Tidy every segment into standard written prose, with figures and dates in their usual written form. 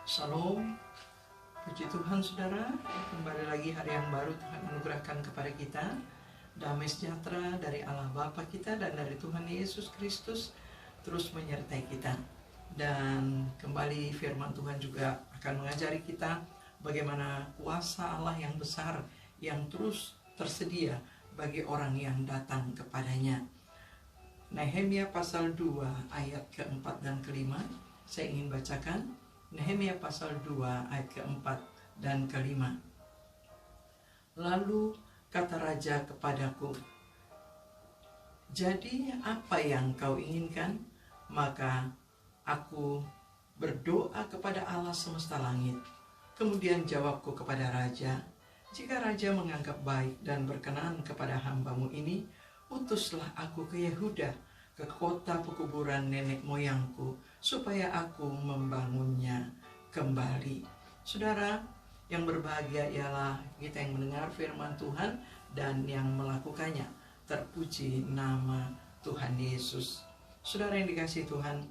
Shalom, puji Tuhan saudara. Kembali lagi hari yang baru Tuhan anugerahkan kepada kita. Damai sejahtera dari Allah Bapa kita dan dari Tuhan Yesus Kristus terus menyertai kita. Dan kembali firman Tuhan juga akan mengajari kita bagaimana kuasa Allah yang besar yang terus tersedia bagi orang yang datang kepadanya. Nehemia pasal 2 ayat keempat dan kelima. Saya ingin bacakan Nehemia pasal 2 ayat keempat dan kelima. Lalu kata raja kepadaku, jadi apa yang kau inginkan? Maka aku berdoa kepada Allah semesta langit. Kemudian jawabku kepada raja, jika raja menganggap baik dan berkenan kepada hambamu ini, utuslah aku ke Yehuda, ke kota pekuburan nenek moyangku, supaya aku membangunnya kembali. Saudara, yang berbahagia ialah kita yang mendengar firman Tuhan dan yang melakukannya. Terpuji nama Tuhan Yesus. Saudara yang dikasihi Tuhan,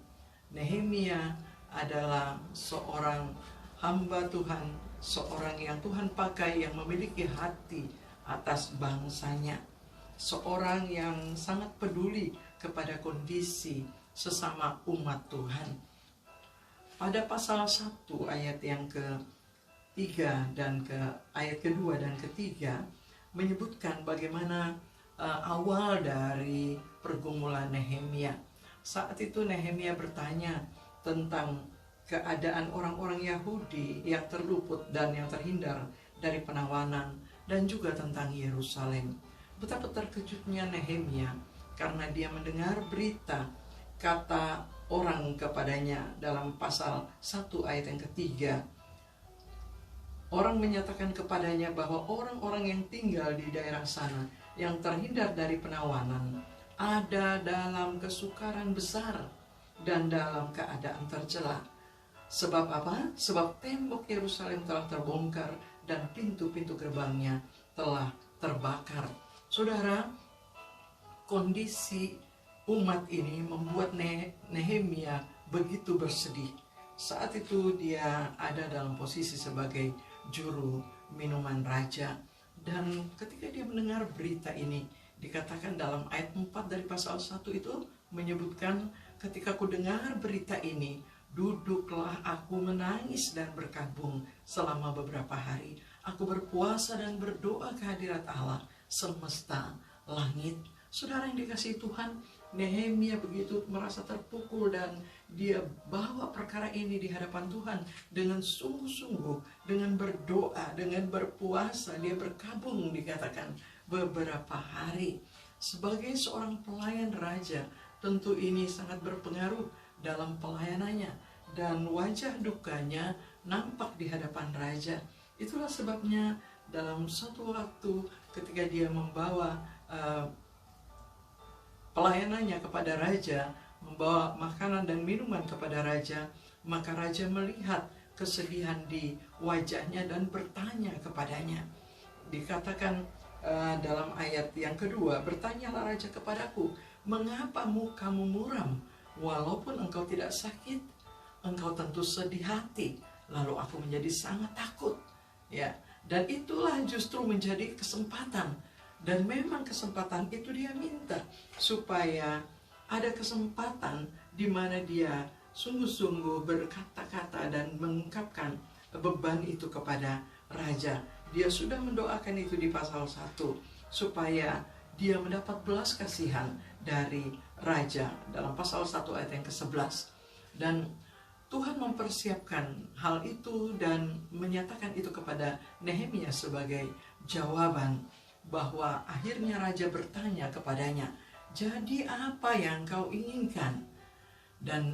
Nehemia adalah seorang hamba Tuhan, seorang yang Tuhan pakai yang memiliki hati atas bangsanya. Seorang yang sangat peduli kepada kondisi sesama umat Tuhan. Pada pasal 1 ayat yang ke-3 dan ayat kedua dan ketiga menyebutkan bagaimana awal dari pergumulan Nehemia. Saat itu Nehemia bertanya tentang keadaan orang-orang Yahudi yang terluput dan yang terhindar dari penawanan dan juga tentang Yerusalem. Betapa terkejutnya Nehemia karena dia mendengar berita kata orang kepadanya dalam pasal 1 ayat yang ketiga. Orang menyatakan kepadanya bahwa orang-orang yang tinggal di daerah sana yang terhindar dari penawanan ada dalam kesukaran besar dan dalam keadaan tercela. Sebab apa? Sebab tembok Yerusalem telah terbongkar dan pintu-pintu gerbangnya telah terbakar. Saudara, kondisi umat ini membuat Nehemia begitu bersedih. Saat itu dia ada dalam posisi sebagai juru minuman raja. Dan ketika dia mendengar berita ini, dikatakan dalam ayat 4 dari pasal 1 itu menyebutkan, ketika ku dengar berita ini, duduklah aku menangis dan berkabung selama beberapa hari. Aku berpuasa dan berdoa kehadirat Allah semesta langit. Saudara yang dikasihi Tuhan, Nehemia begitu merasa terpukul dan dia bawa perkara ini di hadapan Tuhan dengan sungguh-sungguh, dengan berdoa, dengan berpuasa. Dia berkabung dikatakan beberapa hari. Sebagai seorang pelayan raja, tentu ini sangat berpengaruh dalam pelayanannya dan wajah dukanya nampak di hadapan raja. Itulah sebabnya dalam suatu waktu ketika dia membawa pelayanannya kepada raja, membawa makanan dan minuman kepada raja, maka raja melihat kesedihan di wajahnya dan bertanya kepadanya. Dikatakan dalam ayat yang kedua, bertanyalah raja kepadaku, mengapa mukamu muram? Walaupun engkau tidak sakit, engkau tentu sedih hati. Lalu aku menjadi sangat takut. Ya, dan itulah justru menjadi kesempatan. Dan memang kesempatan itu dia minta supaya ada kesempatan di mana dia sungguh-sungguh berkata-kata dan mengungkapkan beban itu kepada raja. Dia sudah mendoakan itu di pasal 1 supaya dia mendapat belas kasihan dari raja dalam pasal 1 ayat yang ke-11. Dan Tuhan mempersiapkan hal itu dan menyatakan itu kepada Nehemia sebagai jawaban, bahwa akhirnya raja bertanya kepadanya, jadi apa yang kau inginkan? Dan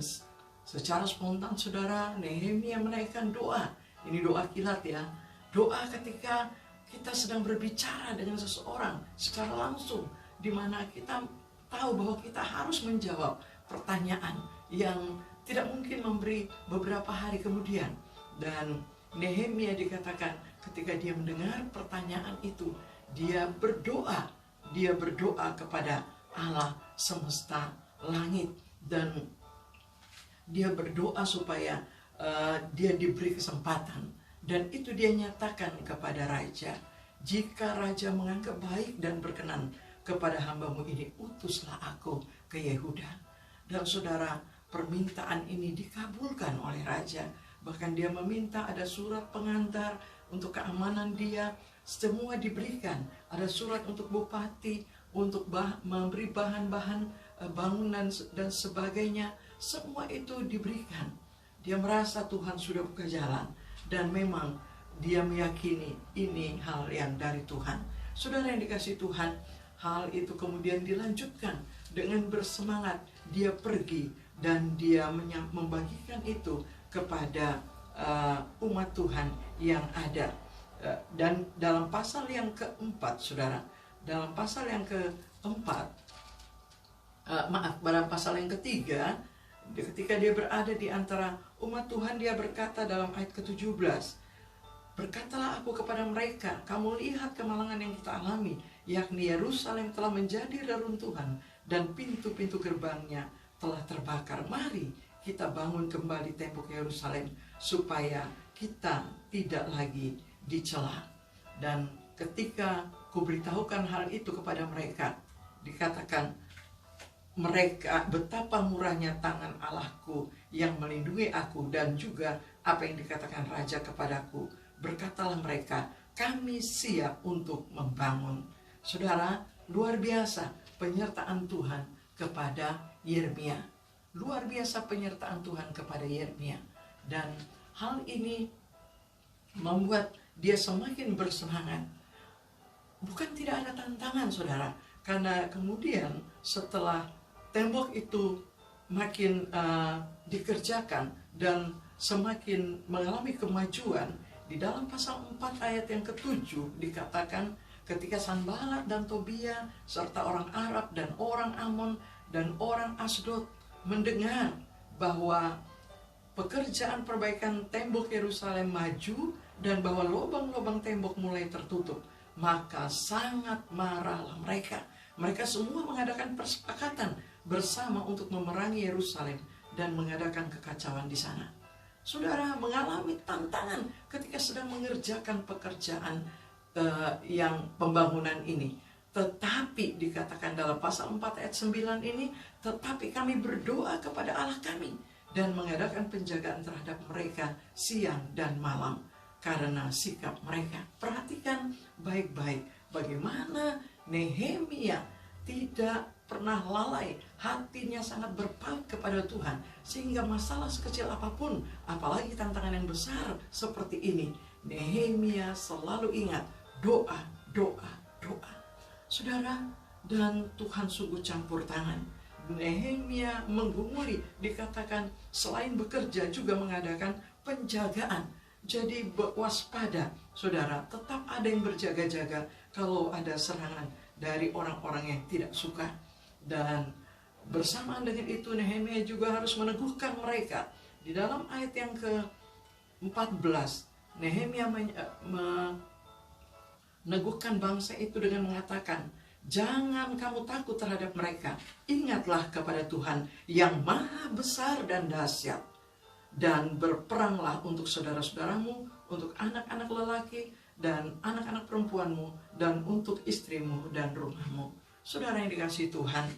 secara spontan saudara, Nehemia menaikkan doa. Ini doa kilat ya. Doa ketika kita sedang berbicara dengan seseorang secara langsung, di mana kita tahu bahwa kita harus menjawab pertanyaan yang tidak mungkin memberi beberapa hari kemudian. Dan Nehemia dikatakan ketika dia mendengar pertanyaan itu, dia berdoa kepada Allah semesta langit, dan dia berdoa supaya dia diberi kesempatan, dan itu dia nyatakan kepada raja, jika raja menganggap baik dan berkenan kepada hambamu ini, utuslah aku ke Yehuda. Dan saudara, permintaan ini dikabulkan oleh raja. Bahkan dia meminta ada surat pengantar untuk keamanan dia, semua diberikan. Ada surat untuk bupati, untuk memberi bahan-bahan bangunan dan sebagainya. Semua itu diberikan. Dia merasa Tuhan sudah buka jalan, dan memang dia meyakini ini hal yang dari Tuhan. Saudara yang dikasihi Tuhan, hal itu kemudian dilanjutkan dengan bersemangat. Dia pergi dan dia membagikan itu kepada umat Tuhan yang ada. Dan dalam pasal yang keempat, saudara, dalam pasal yang keempat, dalam pasal yang ketiga, ketika dia berada di antara umat Tuhan, dia berkata dalam ayat ke-17, berkatalah aku kepada mereka, kamu lihat kemalangan yang kita alami, yakni Yerusalem telah menjadi reruntuhan dan pintu-pintu gerbangnya telah terbakar. Mari kita bangun kembali tembok Yerusalem supaya kita tidak lagi dicela. Dan ketika kuberitahukan hal itu kepada mereka, dikatakan mereka, betapa murahnya tangan Allahku yang melindungi aku, dan juga apa yang dikatakan raja kepadaku. Berkatalah mereka, kami siap untuk membangun. Saudara, luar biasa penyertaan Tuhan kepada Yeremia. Luar biasa penyertaan Tuhan kepada Yeremia. Dan hal ini membuat dia semakin bersemangat. Bukan tidak ada tantangan, saudara, karena kemudian setelah tembok itu makin dikerjakan dan semakin mengalami kemajuan, di dalam pasal 4 ayat yang ke-7 dikatakan, ketika Sanballat dan Tobia serta orang Arab dan orang Amon dan orang Asdod mendengar bahwa pekerjaan perbaikan tembok Yerusalem maju dan bahwa lubang-lubang tembok mulai tertutup, maka sangat marahlah mereka. Mereka semua mengadakan persepakatan bersama untuk memerangi Yerusalem dan mengadakan kekacauan di sana. Saudara mengalami tantangan ketika sedang mengerjakan pekerjaan yang pembangunan ini. Tetapi dikatakan dalam pasal 4 ayat 9 ini, tetapi kami berdoa kepada Allah kami dan mengadakan penjagaan terhadap mereka siang dan malam karena sikap mereka. Perhatikan baik-baik bagaimana Nehemia tidak pernah lalai, hatinya sangat berpaut kepada Tuhan, sehingga masalah sekecil apapun, apalagi tantangan yang besar seperti ini, Nehemia selalu ingat doa, doa, doa. Saudara, dan Tuhan sungguh campur tangan. Nehemia menggumuli, dikatakan selain bekerja juga mengadakan penjagaan. Jadi waspada, saudara, tetap ada yang berjaga-jaga kalau ada serangan dari orang-orang yang tidak suka. Dan bersamaan dengan itu Nehemia juga harus meneguhkan mereka. Di dalam ayat yang ke-14, Nehemia meneguhkan bangsa itu dengan mengatakan, jangan kamu takut terhadap mereka. Ingatlah kepada Tuhan yang maha besar dan dahsyat, dan berperanglah untuk saudara-saudaramu, untuk anak-anak lelaki dan anak-anak perempuanmu, dan untuk istrimu dan rumahmu. Saudara yang dikasihi Tuhan,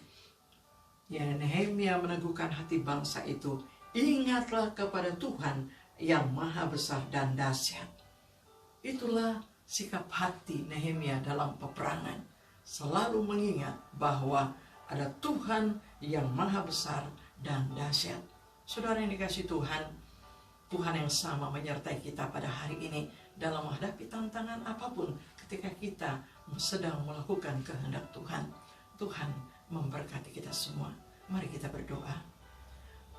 ya, Nehemia meneguhkan hati bangsa itu. Ingatlah kepada Tuhan yang maha besar dan dahsyat. Itulah sikap hati Nehemia dalam peperangan. Selalu mengingat bahwa ada Tuhan yang maha besar dan dahsyat. Saudara yang dikasihi Tuhan, Tuhan yang sama menyertai kita pada hari ini dalam menghadapi tantangan apapun ketika kita sedang melakukan kehendak Tuhan. Tuhan memberkati kita semua. Mari kita berdoa.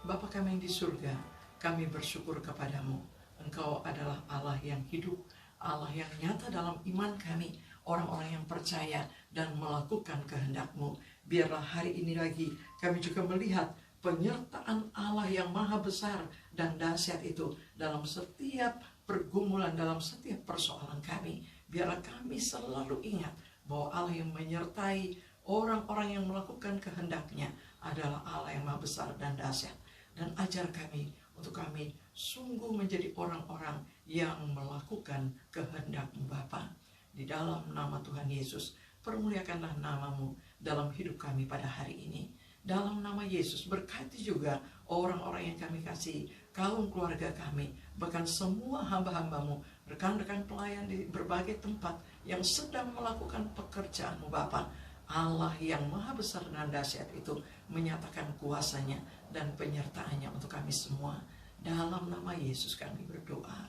Bapa kami yang di surga, kami bersyukur kepadamu. Engkau adalah Allah yang hidup, Allah yang nyata dalam iman kami, orang-orang yang percaya dan melakukan kehendak-Mu. Biarlah hari ini lagi kami juga melihat penyertaan Allah yang maha besar dan dahsyat itu dalam setiap pergumulan, dalam setiap persoalan kami. Biarlah kami selalu ingat bahwa Allah yang menyertai orang-orang yang melakukan kehendak-Nya adalah Allah yang maha besar dan dahsyat. Dan ajar kami untuk kami sungguh menjadi orang-orang yang melakukan kehendak-Mu Bapa. Di dalam nama Tuhan Yesus, permuliakanlah nama-Mu dalam hidup kami pada hari ini. Dalam nama Yesus, berkati juga orang-orang yang kami kasih, kaum keluarga kami, bahkan semua hamba-hamba-Mu, rekan-rekan pelayan di berbagai tempat yang sedang melakukan pekerjaan-Mu Bapa. Allah yang maha besar dan dahsyat itu menyatakan kuasanya dan penyertaannya untuk kami semua. Dalam nama Yesus kami berdoa.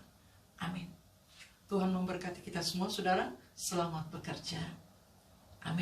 Amin. Tuhan memberkati kita semua, saudara. Selamat bekerja.